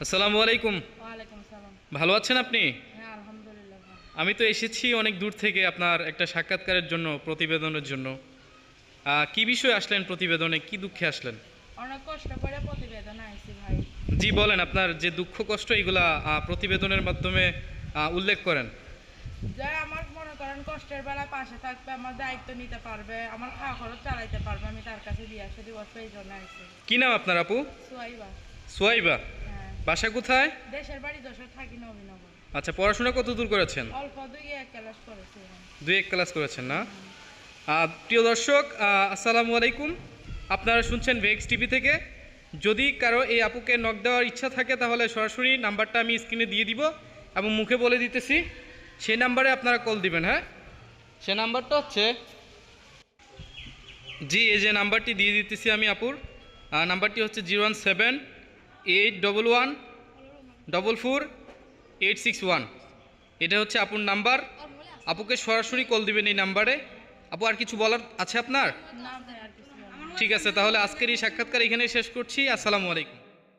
আসসালামু আলাইকুম। ওয়ালাইকুম সালাম। ভালো আছেন আপনি? হ্যাঁ, আলহামদুলিল্লাহ ভালো। আমি তো এসেছি অনেক দূর থেকে আপনার একটা সাক্ষাৎকারের জন্য, প্রতিবেদনের জন্য। কি বিষয়ে আসলেন প্রতিবেদনে? কি দুঃখে আসলেন? অনেক কষ্ট করে প্রতিবেদন আইছি ভাই। জি বলেন, আপনার যে দুঃখ কষ্ট এগুলা প্রতিবেদনের মাধ্যমে উল্লেখ করেন। যে আমার মনে করেন কষ্টের বেলায় পাশে থাকবে, আমার দায়িত্ব নিতে পারবে, আমার খাওয়া খরচ চালাইতে পারবে, আমি তার কাছে বিয়ে আসে দিব, সেই জন্য আইছি। কি নাম আপনার আপু? সুয়াইবা। সোয়াইবা। হ্যাঁ। বাসা কোথায়? দেশের বাড়ি যশোর, থাকি নবীনগর। আচ্ছা, পড়াশোনা কত দূর করেছেন? অল্প 2-1 ক্লাস করেছি। 2-1 ক্লাস করেছেন না? প্রিয় দর্শক, আসসালামু আলাইকুম। আপনারা শুনছেন ভেক্স টিভি থেকে। যদি কারো এই আপুকে নক দেওয়ার ইচ্ছা থাকে তাহলে সরাসরি নাম্বারটা আমি স্ক্রিনে দিয়ে দিব এবং মুখে বলে দিতেছি, সেই নাম্বারে আপনারা কল দিবেন। হ্যাঁ, সে নাম্বারটা হচ্ছে, জি এই যে নাম্বারটি দিয়ে দিতেছি আমি আপুর, নাম্বারটি হচ্ছে 01781444861। এটা হচ্ছে আপুর নাম্বার। আপুকে সরাসরি কল দিবেন এই নাম্বারে। আপু, আর কিছু বলার আছে আপনার? না ভাই, আর কিছু বলবো না। ঠিক আছে, তাহলে আজকের এই সাক্ষাৎকার এখানেই শেষ করছি। আসসালামু আলাইকুম।